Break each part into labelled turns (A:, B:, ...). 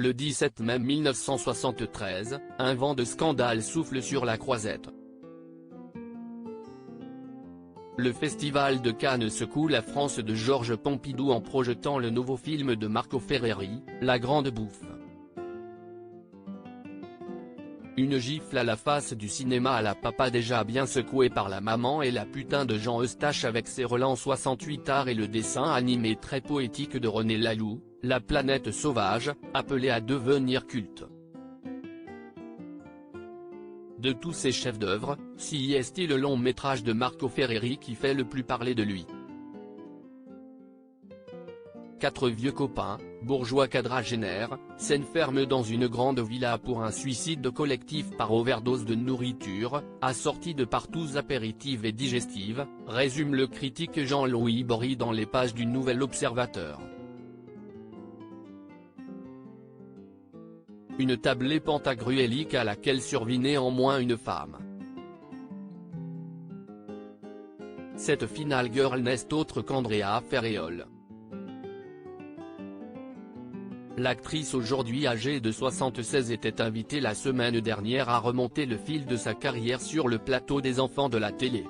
A: Le 17 mai 1973, un vent de scandale souffle sur la Croisette. Le Festival de Cannes secoue la France de Georges Pompidou en projetant le nouveau film de Marco Ferreri, La Grande Bouffe. Une gifle à la face du cinéma à la papa déjà bien secoué par la maman et la putain de Jean Eustache avec ses relents 68 arts et le dessin animé très poétique de René Laloux, La planète sauvage, appelé à devenir culte. De tous ces chefs-d'œuvre, est le long métrage de Marco Ferreri qui fait le plus parler de lui. 4 vieux copains, bourgeois quadragénaires, s'enferment dans une grande villa pour un suicide collectif par overdose de nourriture, assorti de partous apéritives et digestives, résume le critique Jean-Louis Bory dans les pages du Nouvel Observateur. Une tablée pantagruélique à laquelle survit néanmoins une femme. Cette finale girl n'est autre qu'Andrea Ferréol. L'actrice aujourd'hui âgée de 76 était invitée la semaine dernière à remonter le fil de sa carrière sur le plateau des enfants de la télé.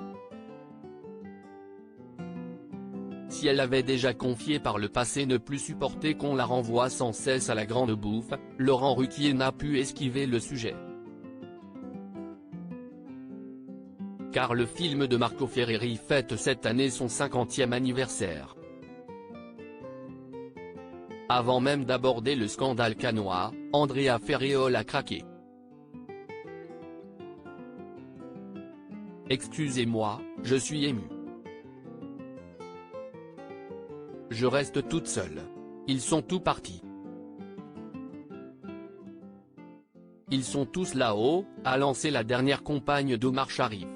A: Si elle avait déjà confié par le passé ne plus supporter qu'on la renvoie sans cesse à la grande bouffe, Laurent Ruquier n'a pu esquiver le sujet. Car le film de Marco Ferreri fête cette année son 50e anniversaire. Avant même d'aborder le scandale cannois, Andrea Ferréol a craqué. « Excusez-moi, je suis émue. Je reste toute seule. Ils sont tous partis. Ils sont tous là-haut », a lancé la dernière compagne d'Omar Sharif.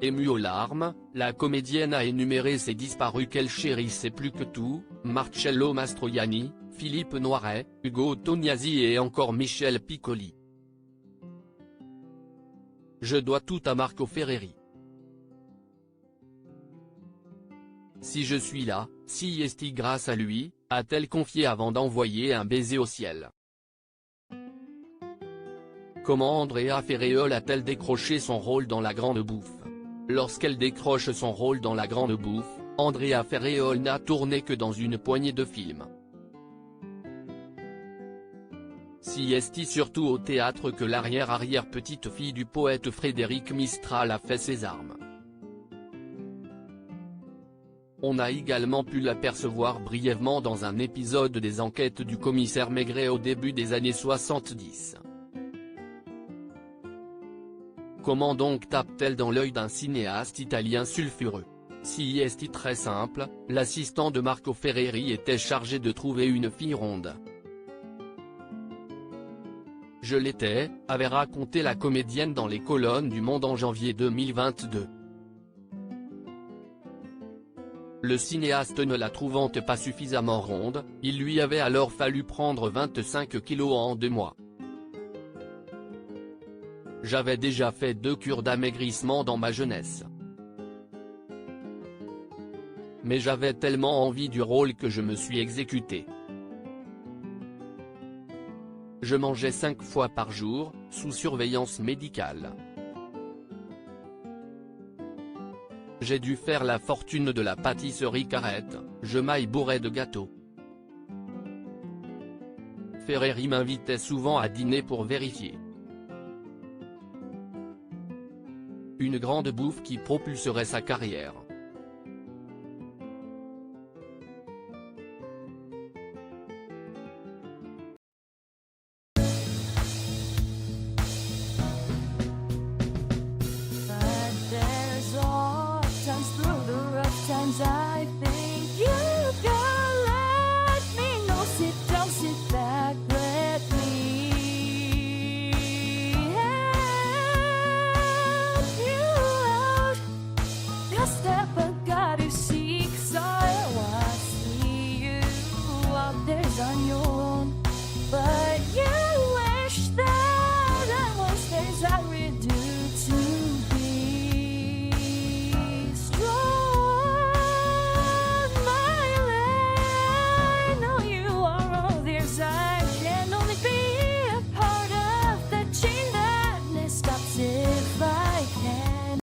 A: Émue aux larmes, la comédienne a énuméré ses disparus qu'elle chérissait plus que tout, Marcello Mastroianni, Philippe Noiret, Ugo Tognazzi et encore Michel Piccoli. « Je dois tout à Marco Ferreri. Si je suis là, si est grâce à lui », a-t-elle confié avant d'envoyer un baiser au ciel. Comment Andrea Ferréol a-t-elle décroché son rôle dans La Grande Bouffe? Lorsqu'elle décroche son rôle dans La Grande Bouffe, Andrea Ferréol n'a tourné que dans une poignée de films. Si est surtout au théâtre que l'arrière-arrière-petite-fille du poète Frédéric Mistral a fait ses armes. On a également pu l'apercevoir brièvement dans un épisode des Enquêtes du commissaire Maigret au début des années 70. Comment donc tape-t-elle dans l'œil d'un cinéaste italien sulfureux? Si est très simple, l'assistant de Marco Ferreri était chargé de trouver une fille ronde. Je l'étais, avait raconté la comédienne dans les colonnes du Monde en janvier 2022. Le cinéaste ne la trouvant pas suffisamment ronde, il lui avait alors fallu prendre 25 kilos en 2 mois. J'avais déjà fait 2 cures d'amaigrissement dans ma jeunesse. Mais j'avais tellement envie du rôle que je me suis exécuté. Je mangeais 5 fois par jour, sous surveillance médicale. J'ai dû faire la fortune de la pâtisserie Carrette, je m'aille bourré de gâteaux. Ferreri m'invitait souvent à dîner pour vérifier. Une grande bouffe qui propulserait sa carrière.